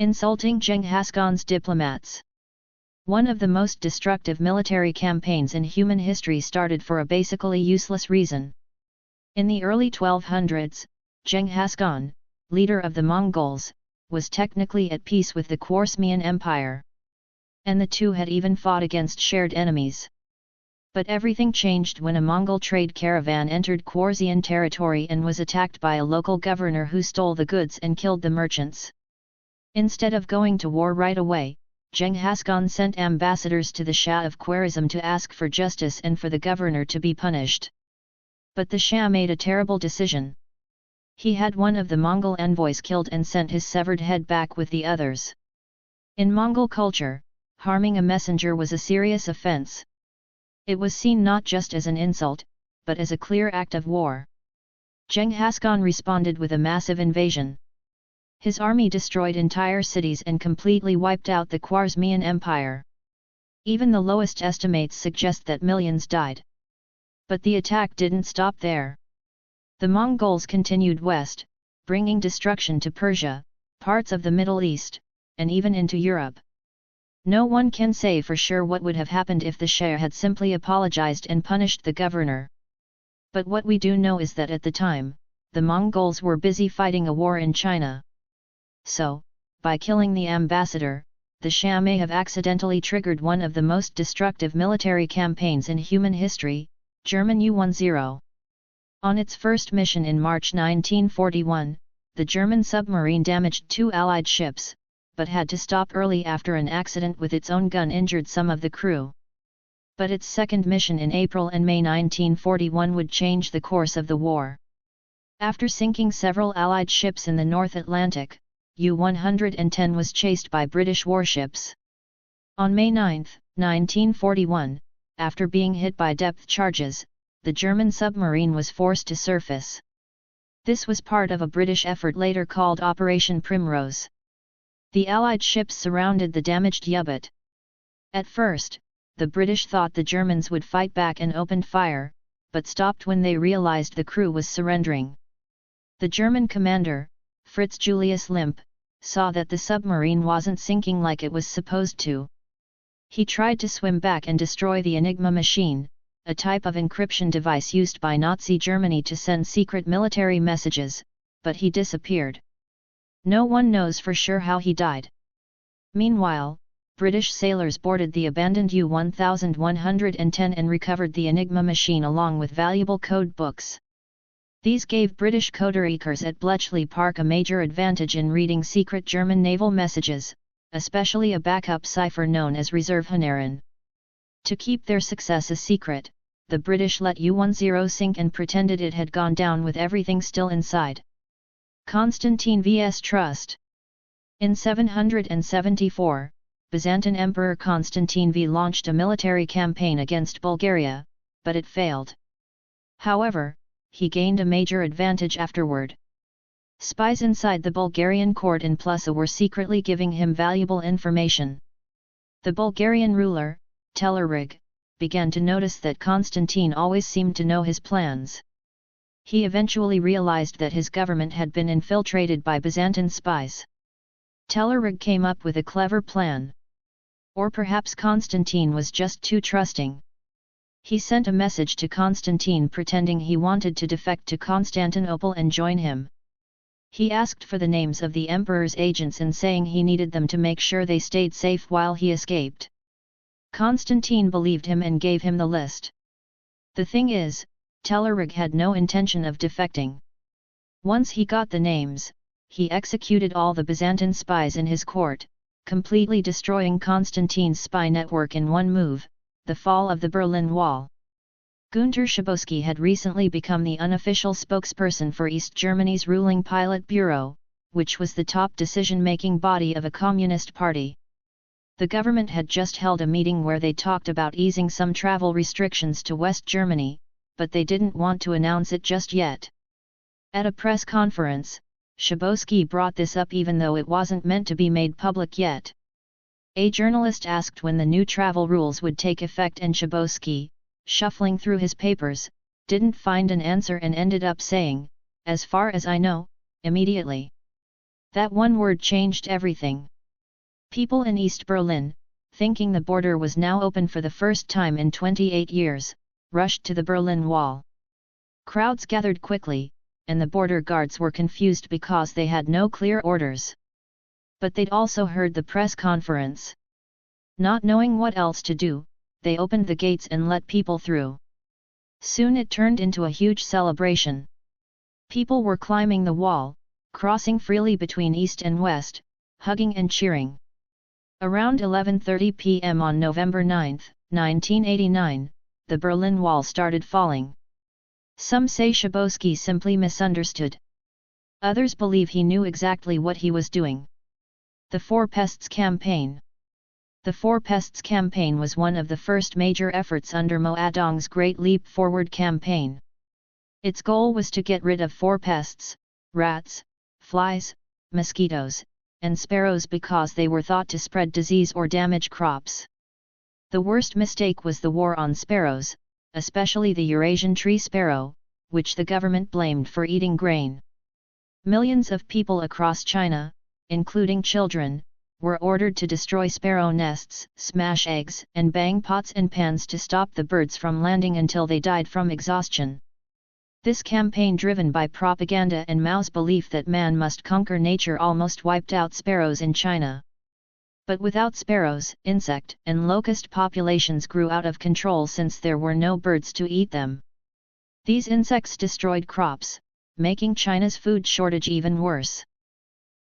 Insulting Genghis Khan's diplomats. One of the most destructive military campaigns in human history started for a basically useless reason. In the early 1200s, Genghis Khan, leader of the Mongols, was technically at peace with the Khwarezmian Empire. And the two had even fought against shared enemies. But everything changed when a Mongol trade caravan entered Khwarezmian territory and was attacked by a local governor who stole the goods and killed the merchants. Instead of going to war right away, Genghis Khan sent ambassadors to the Shah of Khwarezm to ask for justice and for the governor to be punished. But the Shah made a terrible decision. He had one of the Mongol envoys killed and sent his severed head back with the others. In Mongol culture, harming a messenger was a serious offense. It was seen not just as an insult, but as a clear act of war. Genghis Khan responded with a massive invasion. His army destroyed entire cities and completely wiped out the Khwarezmian Empire. Even the lowest estimates suggest that millions died. But the attack didn't stop there. The Mongols continued west, bringing destruction to Persia, parts of the Middle East, and even into Europe. No one can say for sure what would have happened if the Shah had simply apologized and punished the governor. But what we do know is that at the time, the Mongols were busy fighting a war in China. So, by killing the ambassador, the Shah may have accidentally triggered one of the most destructive military campaigns in human history, German U-10. On its first mission in March 1941, the German submarine damaged 2 Allied ships, but had to stop early after an accident with its own gun injured some of the crew. But its second mission in April and May 1941 would change the course of the war. After sinking several Allied ships in the North Atlantic, U-110 was chased by British warships. On May 9, 1941, after being hit by depth charges, the German submarine was forced to surface. This was part of a British effort later called Operation Primrose. The Allied ships surrounded the damaged U-boat. At first, the British thought the Germans would fight back and opened fire, but stopped when they realized the crew was surrendering. The German commander, Fritz Julius Limp, saw that the submarine wasn't sinking like it was supposed to. He tried to swim back and destroy the Enigma machine, a type of encryption device used by Nazi Germany to send secret military messages, but he disappeared. No one knows for sure how he died. Meanwhile, British sailors boarded the abandoned U-1110 and recovered the Enigma machine along with valuable code books. These gave British codebreakers at Bletchley Park a major advantage in reading secret German naval messages, especially a backup cipher known as Reservehanaren. To keep their success a secret, the British let U-10 sink and pretended it had gone down with everything still inside. Constantine vs. Trust. In 774, Byzantine Emperor Constantine V launched a military campaign against Bulgaria, but it failed. However, he gained a major advantage afterward. Spies inside the Bulgarian court in Plusa were secretly giving him valuable information. The Bulgarian ruler, Telerig, began to notice that Constantine always seemed to know his plans. He eventually realized that his government had been infiltrated by Byzantine spies. Telerig came up with a clever plan. Or perhaps Constantine was just too trusting. He sent a message to Constantine pretending he wanted to defect to Constantinople and join him. He asked for the names of the emperor's agents and saying he needed them to make sure they stayed safe while he escaped. Constantine believed him and gave him the list. The thing is, Telerig had no intention of defecting. Once he got the names, he executed all the Byzantine spies in his court, completely destroying Constantine's spy network in one move, the fall of the Berlin Wall. Günter Schabowski had recently become the unofficial spokesperson for East Germany's ruling Politburo, which was the top decision-making body of a communist party. The government had just held a meeting where they talked about easing some travel restrictions to West Germany, but they didn't want to announce it just yet. At a press conference, Schabowski brought this up even though it wasn't meant to be made public yet. A journalist asked when the new travel rules would take effect and Schabowski, shuffling through his papers, didn't find an answer and ended up saying, "As far as I know, immediately." That one word changed everything. People in East Berlin, thinking the border was now open for the first time in 28 years, rushed to the Berlin Wall. Crowds gathered quickly, and the border guards were confused because they had no clear orders. But they'd also heard the press conference. Not knowing what else to do, they opened the gates and let people through. Soon it turned into a huge celebration. People were climbing the wall, crossing freely between east and west, hugging and cheering. Around 11:30 p.m. on November 9, 1989, the Berlin Wall started falling. Some say Schabowski simply misunderstood. Others believe he knew exactly what he was doing. The Four Pests Campaign. The Four Pests Campaign was one of the first major efforts under Mao Zedong's Great Leap Forward campaign. Its goal was to get rid of four pests: rats, flies, mosquitoes, and sparrows, because they were thought to spread disease or damage crops. The worst mistake was the war on sparrows, especially the Eurasian tree sparrow, which the government blamed for eating grain. Millions of people across China, including children, were ordered to destroy sparrow nests, smash eggs, and bang pots and pans to stop the birds from landing until they died from exhaustion. This campaign, driven by propaganda and Mao's belief that man must conquer nature, almost wiped out sparrows in China. But without sparrows, insect and locust populations grew out of control since there were no birds to eat them. These insects destroyed crops, making China's food shortage even worse.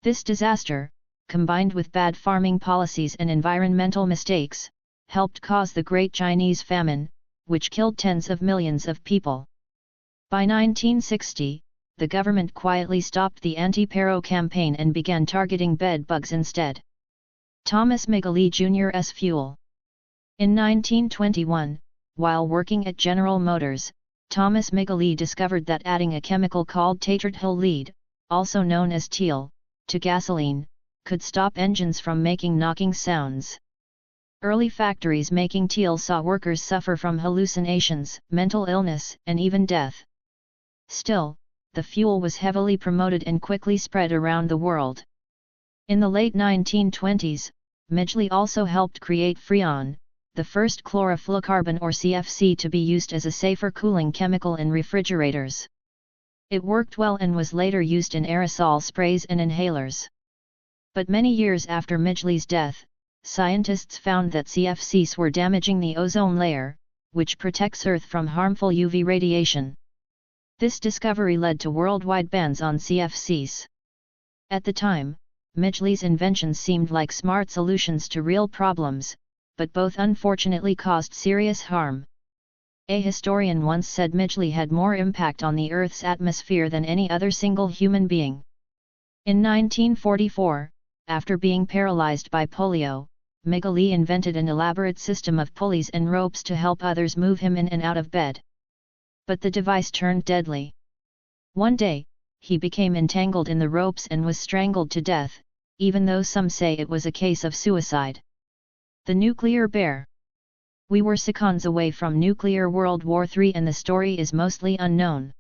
This disaster, combined with bad farming policies and environmental mistakes, helped cause the Great Chinese Famine, which killed tens of millions of people. By 1960, the government quietly stopped the anti-sparrow campaign and began targeting bed bugs instead. Thomas Migley Jr.'s fuel. In 1921, while working at General Motors, Thomas Migley discovered that adding a chemical called tetraethyl lead, also known as teal, to gasoline, could stop engines from making knocking sounds. Early factories making teal saw workers suffer from hallucinations, mental illness, and even death. Still, the fuel was heavily promoted and quickly spread around the world. In the late 1920s, Migley also helped create Freon, the first chlorofluorocarbon or CFC to be used as a safer cooling chemical in refrigerators. It worked well and was later used in aerosol sprays and inhalers. But many years after Migley's death, scientists found that CFCs were damaging the ozone layer, which protects Earth from harmful UV radiation. This discovery led to worldwide bans on CFCs. At the time, Migley's inventions seemed like smart solutions to real problems, but both unfortunately caused serious harm. A historian once said Migley had more impact on the Earth's atmosphere than any other single human being. In 1944, after being paralyzed by polio, Migley invented an elaborate system of pulleys and ropes to help others move him in and out of bed. But the device turned deadly. One day, he became entangled in the ropes and was strangled to death, even though some say it was a case of suicide. The nuclear bear. We were seconds away from nuclear World War III and the story is mostly unknown.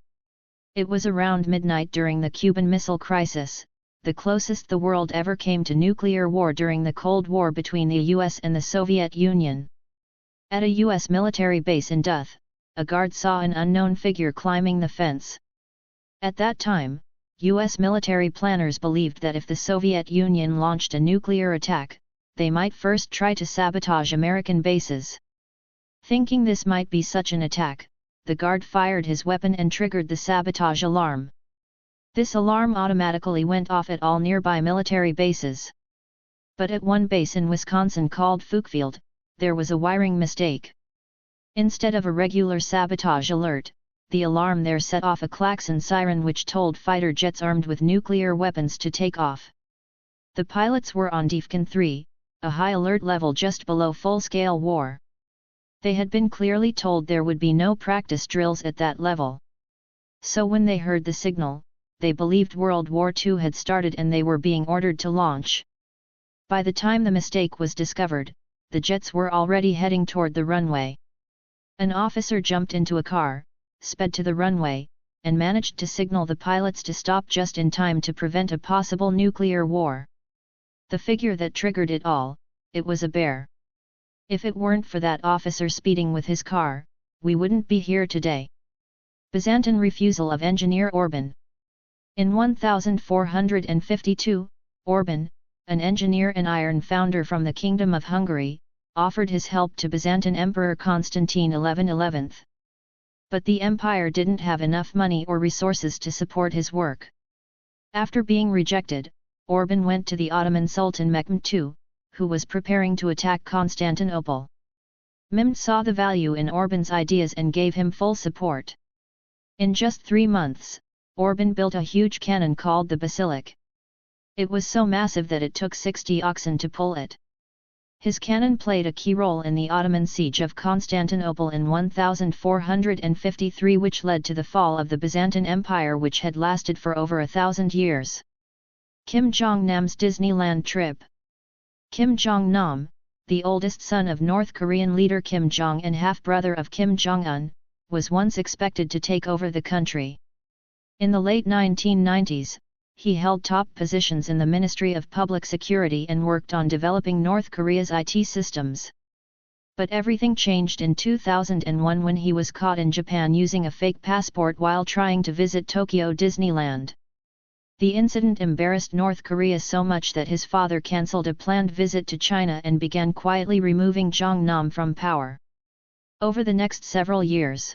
It was around midnight during the Cuban Missile Crisis, the closest the world ever came to nuclear war during the Cold War between the US and the Soviet Union. At a US military base in Duth, a guard saw an unknown figure climbing the fence. At that time, US military planners believed that if the Soviet Union launched a nuclear attack, they might first try to sabotage American bases. Thinking this might be such an attack, the guard fired his weapon and triggered the sabotage alarm. This alarm automatically went off at all nearby military bases. But at one base in Wisconsin called Fuchsfield, there was a wiring mistake. Instead of a regular sabotage alert, the alarm there set off a klaxon siren which told fighter jets armed with nuclear weapons to take off. The pilots were on Defcon 3, a high alert level just below full-scale war. They had been clearly told there would be no practice drills at that level. So when they heard the signal, they believed World War II had started and they were being ordered to launch. By the time the mistake was discovered, the jets were already heading toward the runway. An officer jumped into a car, sped to the runway, and managed to signal the pilots to stop just in time to prevent a possible nuclear war. The figure that triggered it all, it was a bear. If it weren't for that officer speeding with his car, we wouldn't be here today. Byzantine refusal of engineer Orban. In 1452, Orban, an engineer and iron founder from the Kingdom of Hungary, offered his help to Byzantine Emperor Constantine XI. But the empire didn't have enough money or resources to support his work. After being rejected, Orban went to the Ottoman Sultan Mehmed II, who was preparing to attack Constantinople. Mehmed saw the value in Orban's ideas and gave him full support. In just 3 months, Orban built a huge cannon called the basilic. It was so massive that it took 60 oxen to pull it. His cannon played a key role in the Ottoman siege of Constantinople in 1453, which led to the fall of the Byzantine Empire, which had lasted for over 1,000 years. Kim Jong-nam's Disneyland trip. Kim Jong-nam, the oldest son of North Korean leader Kim Jong and half-brother of Kim Jong-un, was once expected to take over the country. In the late 1990s, he held top positions in the Ministry of Public Security and worked on developing North Korea's IT systems. But everything changed in 2001 when he was caught in Japan using a fake passport while trying to visit Tokyo Disneyland. The incident embarrassed North Korea so much that his father cancelled a planned visit to China and began quietly removing Jong-nam from power. Over the next several years,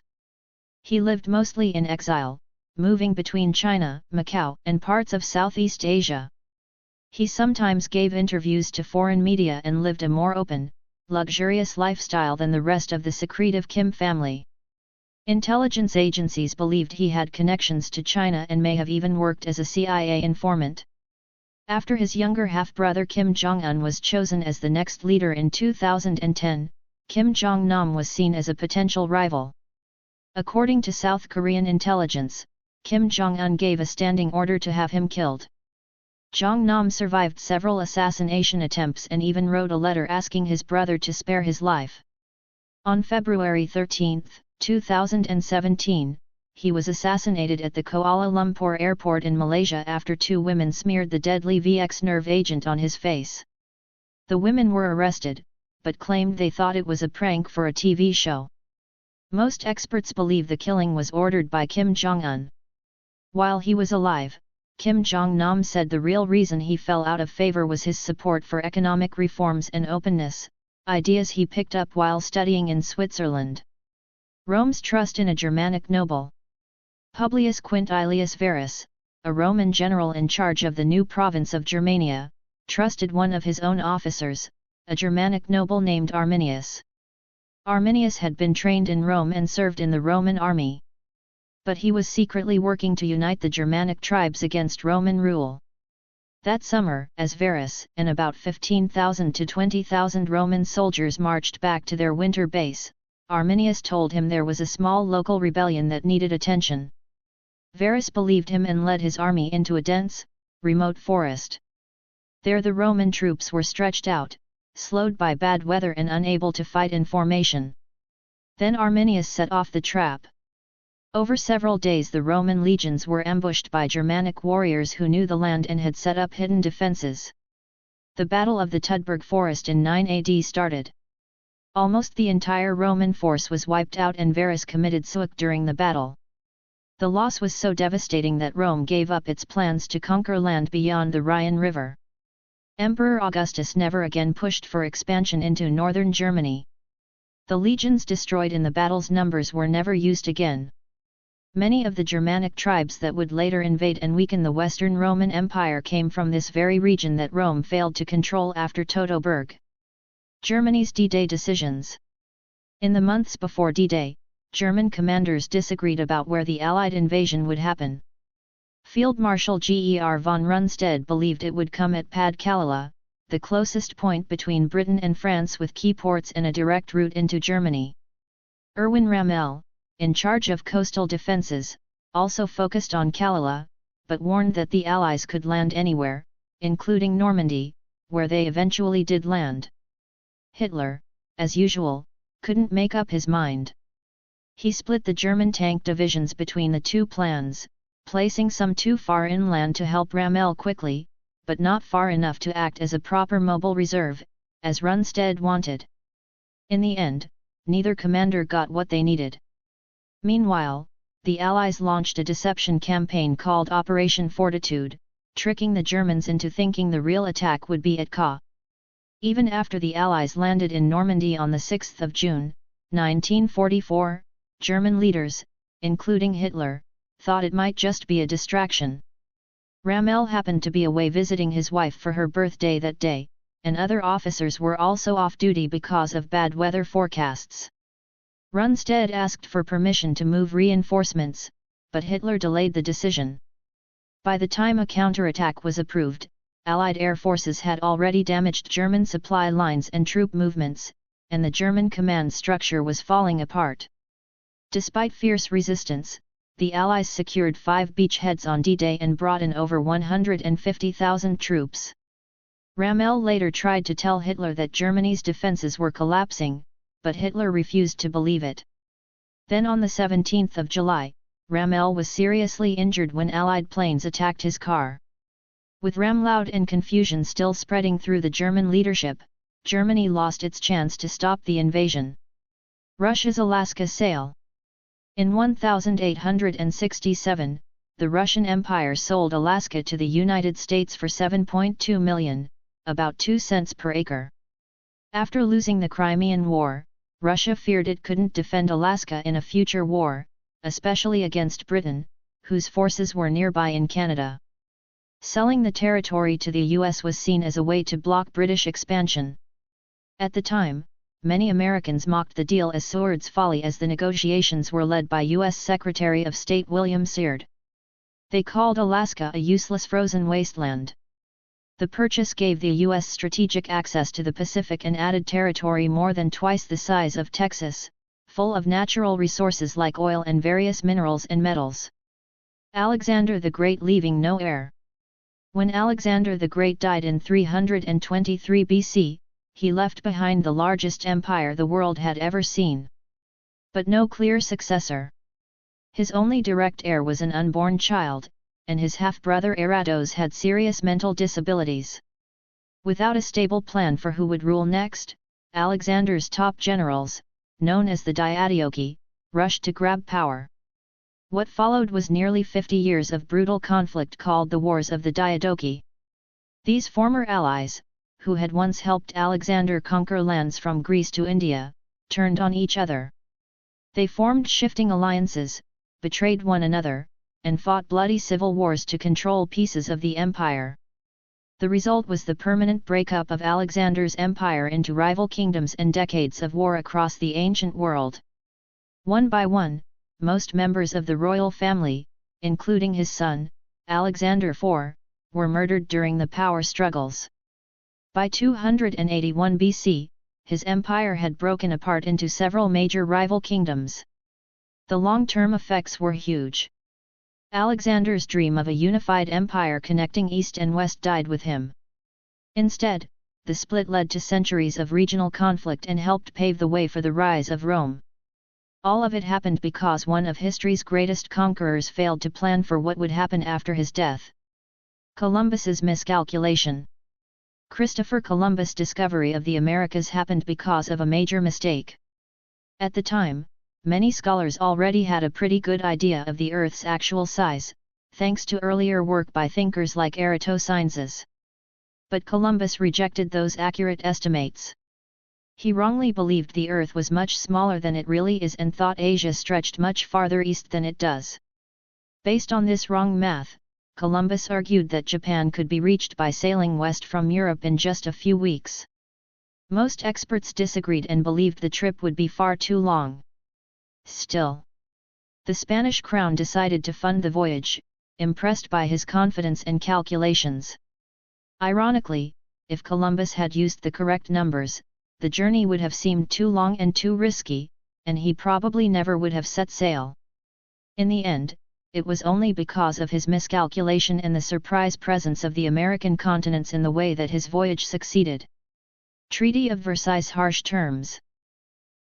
he lived mostly in exile, moving between China, Macau, and parts of Southeast Asia. He sometimes gave interviews to foreign media and lived a more open, luxurious lifestyle than the rest of the secretive Kim family. Intelligence agencies believed he had connections to China and may have even worked as a CIA informant. After his younger half-brother Kim Jong-un was chosen as the next leader in 2010, Kim Jong-nam was seen as a potential rival. According to South Korean intelligence, Kim Jong-un gave a standing order to have him killed. Jong-nam survived several assassination attempts and even wrote a letter asking his brother to spare his life. On February 13, 2017, he was assassinated at the Kuala Lumpur airport in Malaysia after 2 women smeared the deadly VX nerve agent on his face. The women were arrested, but claimed they thought it was a prank for a TV show. Most experts believe the killing was ordered by Kim Jong-un. While he was alive, Kim Jong-nam said the real reason he fell out of favor was his support for economic reforms and openness, ideas he picked up while studying in Switzerland. Rome's trust in a Germanic noble. Publius Quintilius Verus, a Roman general in charge of the new province of Germania, trusted one of his own officers, a Germanic noble named Arminius. Arminius had been trained in Rome and served in the Roman army. But he was secretly working to unite the Germanic tribes against Roman rule. That summer, as Verus and about 15,000 to 20,000 Roman soldiers marched back to their winter base, Arminius told him there was a small local rebellion that needed attention. Verus believed him and led his army into a dense, remote forest. There the Roman troops were stretched out, slowed by bad weather and unable to fight in formation. Then Arminius set off the trap. Over several days the Roman legions were ambushed by Germanic warriors who knew the land and had set up hidden defenses. The Battle of the Tudberg Forest in 9 AD started. Almost the entire Roman force was wiped out and Verus committed suicide during the battle. The loss was so devastating that Rome gave up its plans to conquer land beyond the Rhine River. Emperor Augustus never again pushed for expansion into northern Germany. The legions destroyed in the battle's numbers were never used again. Many of the Germanic tribes that would later invade and weaken the Western Roman Empire came from this very region that Rome failed to control after Teutoburg. Germany's D-Day decisions. In the months before D-Day, German commanders disagreed about where the Allied invasion would happen. Field Marshal Ger von Rundstedt believed it would come at Pad Kalila, the closest point between Britain and France with key ports and a direct route into Germany. Erwin Rommel, in charge of coastal defences, also focused on Kalila, but warned that the Allies could land anywhere, including Normandy, where they eventually did land. Hitler, as usual, couldn't make up his mind. He split the German tank divisions between the two plans, placing some too far inland to help Rommel quickly, but not far enough to act as a proper mobile reserve, as Rundstedt wanted. In the end, neither commander got what they needed. Meanwhile, the Allies launched a deception campaign called Operation Fortitude, tricking the Germans into thinking the real attack would be at Caen. Even after the Allies landed in Normandy on the 6th of June, 1944, German leaders, including Hitler, thought it might just be a distraction. Rommel happened to be away visiting his wife for her birthday that day, and other officers were also off duty because of bad weather forecasts. Rundstedt asked for permission to move reinforcements, but Hitler delayed the decision. By the time a counterattack was approved, Allied air forces had already damaged German supply lines and troop movements, and the German command structure was falling apart. Despite fierce resistance, the Allies secured 5 beachheads on D-Day and brought in over 150,000 troops. Rommel later tried to tell Hitler that Germany's defenses were collapsing, but Hitler refused to believe it. Then on the 17th of July, Rommel was seriously injured when Allied planes attacked his car. With ramloud and confusion still spreading through the German leadership, Germany lost its chance to stop the invasion. Russia's Alaska sale. In 1867, the Russian Empire sold Alaska to the United States for $7.2 million, about 2 cents per acre. After losing the Crimean War, Russia feared it couldn't defend Alaska in a future war, especially against Britain, whose forces were nearby in Canada. Selling the territory to the US was seen as a way to block British expansion. At the time, many Americans mocked the deal as swords' folly as the negotiations were led by U.S. Secretary of State William Seward. They called Alaska a useless frozen wasteland. The purchase gave the U.S. strategic access to the Pacific and added territory more than twice the size of Texas, full of natural resources like oil and various minerals and metals. Alexander the Great leaving no heir. When Alexander the Great died in 323 BC, he left behind the largest empire the world had ever seen. But no clear successor. His only direct heir was an unborn child, and his half-brother Eratos had serious mental disabilities. Without a stable plan for who would rule next, Alexander's top generals, known as the Diadochi, rushed to grab power. What followed was nearly 50 years of brutal conflict called the Wars of the Diadochi. These former allies, who had once helped Alexander conquer lands from Greece to India, turned on each other. They formed shifting alliances, betrayed one another, and fought bloody civil wars to control pieces of the empire. The result was the permanent breakup of Alexander's empire into rival kingdoms and decades of war across the ancient world. One by one, most members of the royal family, including his son, Alexander IV, were murdered during the power struggles. By 281 BC, his empire had broken apart into several major rival kingdoms. The long-term effects were huge. Alexander's dream of a unified empire connecting East and West died with him. Instead, the split led to centuries of regional conflict and helped pave the way for the rise of Rome. All of it happened because one of history's greatest conquerors failed to plan for what would happen after his death. Columbus's miscalculation. Christopher Columbus' discovery of the Americas happened because of a major mistake. At the time, many scholars already had a pretty good idea of the Earth's actual size, thanks to earlier work by thinkers like Eratosthenes. But Columbus rejected those accurate estimates. He wrongly believed the Earth was much smaller than it really is and thought Asia stretched much farther east than it does. Based on this wrong math, Columbus argued that Japan could be reached by sailing west from Europe in just a few weeks. Most experts disagreed and believed the trip would be far too long. Still, the Spanish crown decided to fund the voyage, impressed by his confidence and calculations. Ironically, if Columbus had used the correct numbers, the journey would have seemed too long and too risky, and he probably never would have set sail. In the end, it was only because of his miscalculation and the surprise presence of the American continents in the way that his voyage succeeded. Treaty of Versailles. Harsh terms.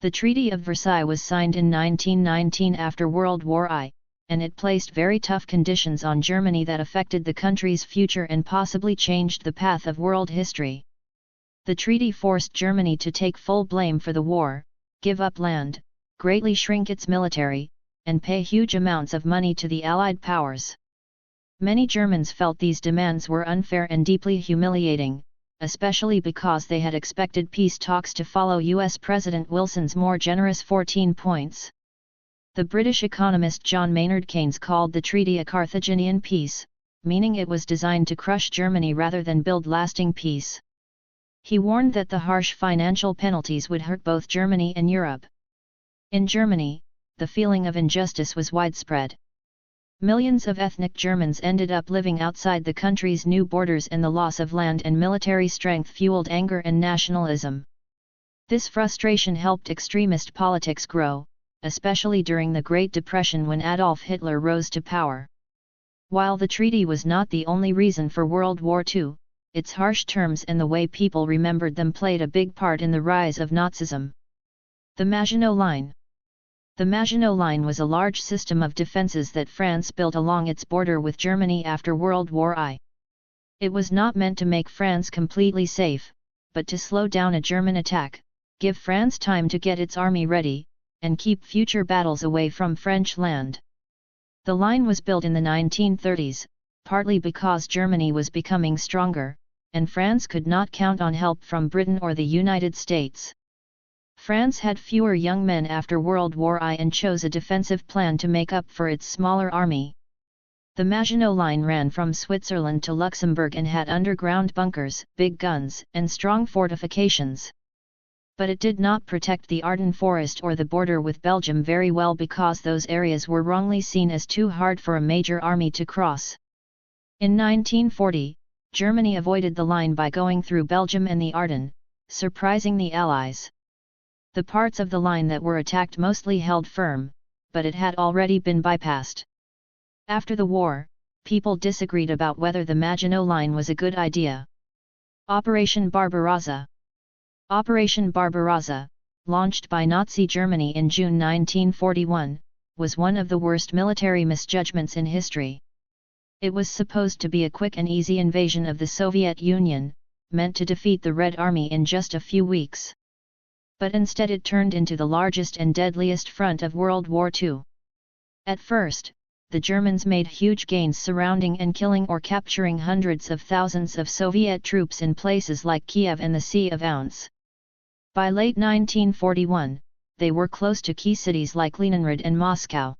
The Treaty of Versailles was signed in 1919 after World War I, and it placed very tough conditions on Germany that affected the country's future and possibly changed the path of world history. The treaty forced Germany to take full blame for the war, give up land, greatly shrink its military, and pay huge amounts of money to the Allied powers. Many Germans felt these demands were unfair and deeply humiliating, especially because they had expected peace talks to follow US President Wilson's more generous 14 points. The British economist John Maynard Keynes called the treaty a Carthaginian peace, meaning it was designed to crush Germany rather than build lasting peace. He warned that the harsh financial penalties would hurt both Germany and Europe. In Germany, the feeling of injustice was widespread. Millions of ethnic Germans ended up living outside the country's new borders, and the loss of land and military strength fueled anger and nationalism. This frustration helped extremist politics grow, especially during the Great Depression when Adolf Hitler rose to power. While the treaty was not the only reason for World War II, its harsh terms and the way people remembered them played a big part in the rise of Nazism. The Maginot Line. The Maginot Line was a large system of defences that France built along its border with Germany after World War I. It was not meant to make France completely safe, but to slow down a German attack, give France time to get its army ready, and keep future battles away from French land. The line was built in the 1930s, partly because Germany was becoming stronger, and France could not count on help from Britain or the United States. France had fewer young men after World War I and chose a defensive plan to make up for its smaller army. The Maginot Line ran from Switzerland to Luxembourg and had underground bunkers, big guns, and strong fortifications. But it did not protect the Ardennes forest or the border with Belgium very well because those areas were wrongly seen as too hard for a major army to cross. In 1940, Germany avoided the line by going through Belgium and the Ardennes, surprising the Allies. The parts of the line that were attacked mostly held firm, but it had already been bypassed. After the war, people disagreed about whether the Maginot Line was a good idea. Operation Barbarossa. Operation Barbarossa, launched by Nazi Germany in June 1941, was one of the worst military misjudgments in history. It was supposed to be a quick and easy invasion of the Soviet Union, meant to defeat the Red Army in just a few weeks. But instead it turned into the largest and deadliest front of World War II. At first, the Germans made huge gains surrounding and killing or capturing hundreds of thousands of Soviet troops in places like Kiev and the Sea of Ounce. By late 1941, they were close to key cities like Leningrad and Moscow.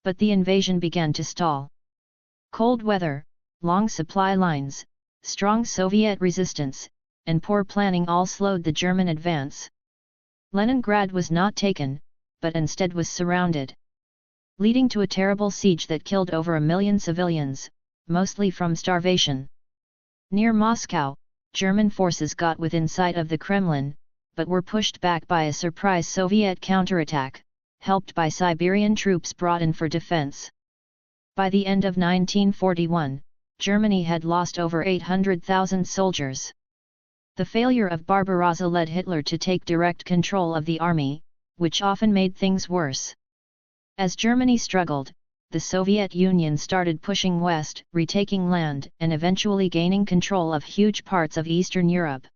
But the invasion began to stall. Cold weather, long supply lines, strong Soviet resistance, and poor planning all slowed the German advance. Leningrad was not taken, but instead was surrounded, leading to a terrible siege that killed over 1 million civilians, mostly from starvation. Near Moscow, German forces got within sight of the Kremlin, but were pushed back by a surprise Soviet counterattack, helped by Siberian troops brought in for defense. By the end of 1941, Germany had lost over 800,000 soldiers. The failure of Barbarossa led Hitler to take direct control of the army, which often made things worse. As Germany struggled, the Soviet Union started pushing west, retaking land, and eventually gaining control of huge parts of Eastern Europe.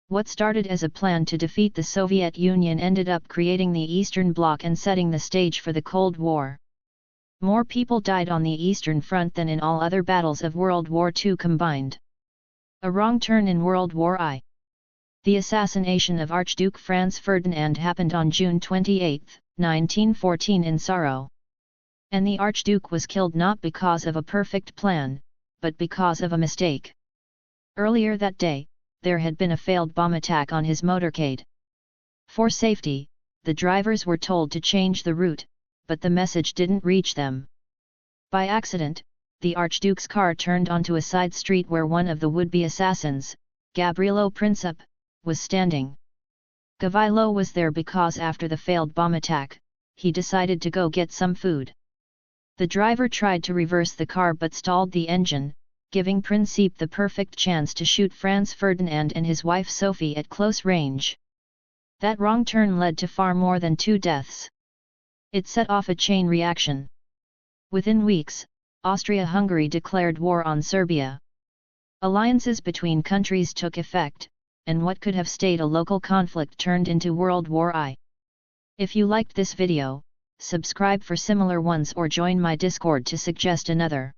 What started as a plan to defeat the Soviet Union ended up creating the Eastern Bloc and setting the stage for the Cold War. More people died on the Eastern Front than in all other battles of World War II combined. A wrong turn in World War I. The assassination of Archduke Franz Ferdinand happened on June 28, 1914 in Sarajevo. And the Archduke was killed not because of a perfect plan, but because of a mistake. Earlier that day, there had been a failed bomb attack on his motorcade. For safety, the drivers were told to change the route, but the message didn't reach them. By accident, the Archduke's car turned onto a side street where one of the would-be assassins, Gabrielo Princip, was standing. Gavrilo was there because after the failed bomb attack, he decided to go get some food. The driver tried to reverse the car but stalled the engine, giving Princip the perfect chance to shoot Franz Ferdinand and his wife Sophie at close range. That wrong turn led to far more than 2 deaths. It set off a chain reaction. Within weeks, Austria-Hungary declared war on Serbia. Alliances between countries took effect, and what could have stayed a local conflict turned into World War I. If you liked this video, subscribe for similar ones or join my Discord to suggest another.